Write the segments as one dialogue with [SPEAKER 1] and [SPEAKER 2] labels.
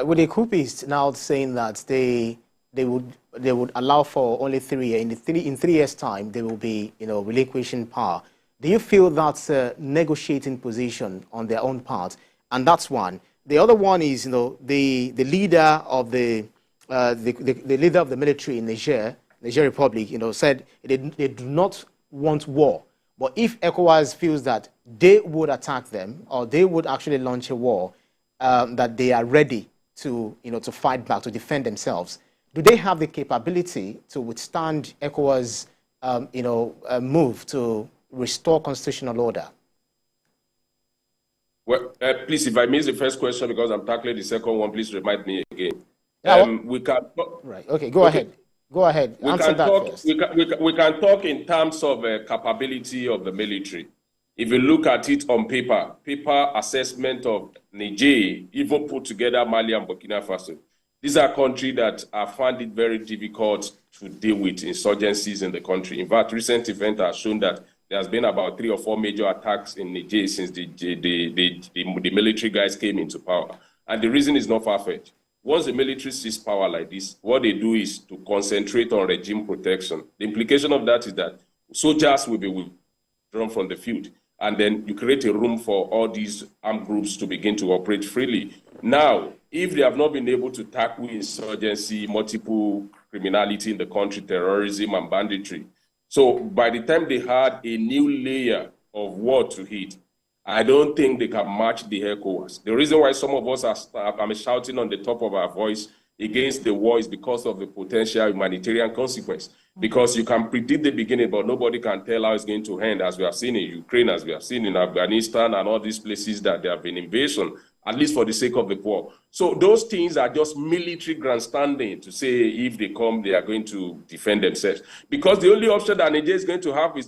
[SPEAKER 1] With the coupists now saying that they would allow for only 3 years, in 3 years' time they will be relinquishing power. Do you feel that's a negotiating position on their own part? And that's one. The other one is the leader of the leader of the military in Niger Republic said they do not want war. But if ECOWAS feels that they would attack them or they would actually launch a war, that they are ready to fight back, to defend themselves, do they have the capability to withstand ECOWAS move to restore constitutional order?
[SPEAKER 2] Well, please, if I miss the first question because I'm tackling the second one, please remind me again. We can
[SPEAKER 1] right. Okay, go ahead. Go ahead. Answer that first.
[SPEAKER 2] We can talk in terms of capability of the military. If you look at it on paper assessment of Niger, even put together Mali and Burkina Faso, these are countries that have found it very difficult to deal with insurgencies in the country. In fact, recent events have shown that there has been about 3 or 4 major attacks in Niger since the military guys came into power. And the reason is not far-fetched. Once the military sees power like this, what they do is to concentrate on regime protection. The implication of that is that soldiers will be withdrawn from the field, and then you create a room for all these armed groups to begin to operate freely. Now, if they have not been able to tackle insurgency, multiple criminality in the country, terrorism and banditry, so by the time they had a new layer of war to hit, I don't think they can match the ECOWAS. The reason why some of us are shouting on the top of our voice against the war is because of the potential humanitarian consequence. Because you can predict the beginning, but nobody can tell how it's going to end, as we have seen in Ukraine, as we have seen in Afghanistan, and all these places that there have been invasion, at least for the sake of the poor. So those things are just military grandstanding to say if they come, they are going to defend themselves. Because the only option that Niger is going to have is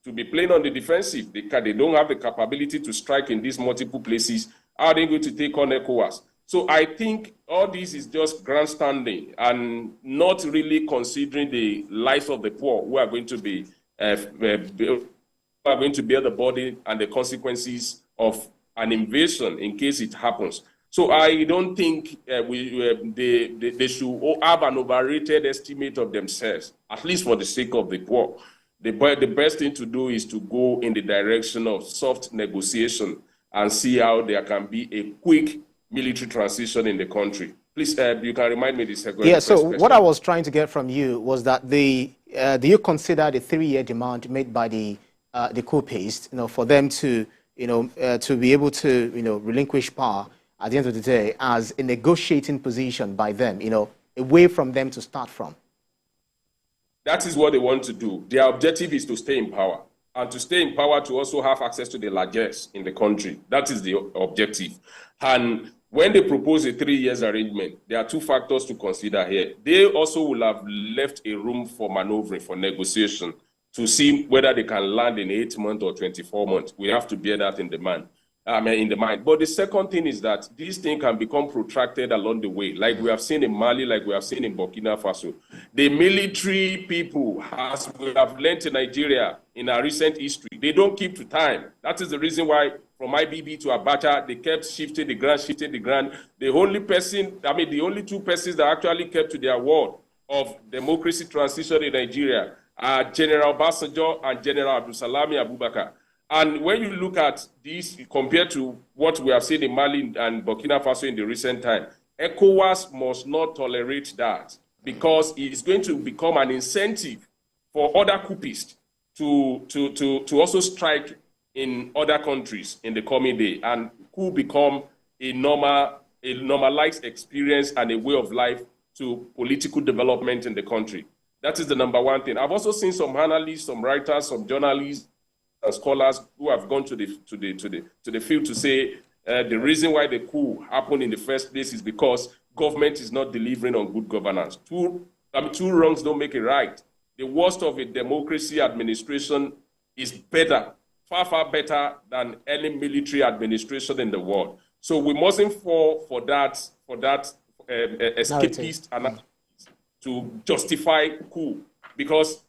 [SPEAKER 2] to be playing on the defensive. They don't have the capability to strike in these multiple places. How are they going to take on ECOWAS? So I think all this is just grandstanding and not really considering the lives of the poor who are going to be bear the burden and the consequences of an invasion in case it happens. So I don't think they should have an overrated estimate of themselves, at least for the sake of the poor. The best thing to do is to go in the direction of soft negotiation and see how there can be a quick military transition in the country. Please, you can remind me the second question.
[SPEAKER 1] Yeah, so what I was trying to get from you was that do you consider the 3-year demand made by the coupists, for them to be able to, relinquish power at the end of the day as a negotiating position by them, a way from them to start from?
[SPEAKER 2] That is what they want to do. Their objective is to stay in power, and to stay in power to also have access to the largesse in the country. That is the objective. And when they propose a 3-year arrangement, there are 2 factors to consider here. They also will have left a room for maneuvering, for negotiation, to see whether they can land in 8 months or 24 months. We have to bear that in the mind. But the second thing is that this thing can become protracted along the way, like we have seen in Mali, like we have seen in Burkina Faso. The military people, as we have learned in Nigeria in our recent history, they don't keep to time. That is the reason why from IBB to Abacha, they kept shifting the ground. The only 2 persons that actually kept to their word of democracy transition in Nigeria are General Obasanjo and General Abdulsalami Abubakar. And when you look at this compared to what we have seen in Mali and Burkina Faso in the recent time, ECOWAS must not tolerate that, because it is going to become an incentive for other coupists to also strike in other countries in the coming day, and could become a normalized experience and a way of life to political development in the country. That is the number one thing. I've also seen some analysts, some writers, some journalists, and scholars who have gone to the field to say the reason why the coup happened in the first place is because government is not delivering on good governance. Two wrongs don't make it right. The worst of a democracy administration is better, far better than any military administration in the world. So we mustn't fall for that escapist analysis to justify coup, because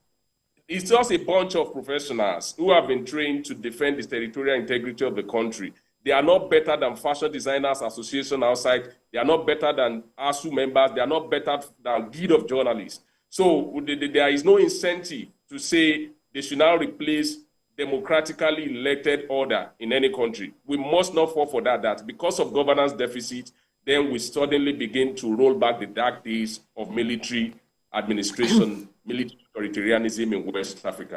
[SPEAKER 2] it's just a bunch of professionals who have been trained to defend the territorial integrity of the country. They are not better than Fashion Designers Association outside. They are not better than ASU members. They are not better than Guild of Journalists. So there is no incentive to say they should now replace democratically elected order in any country. We must not fall for that because of governance deficit, then we suddenly begin to roll back the dark days of military administration, military authoritarianism in West Africa.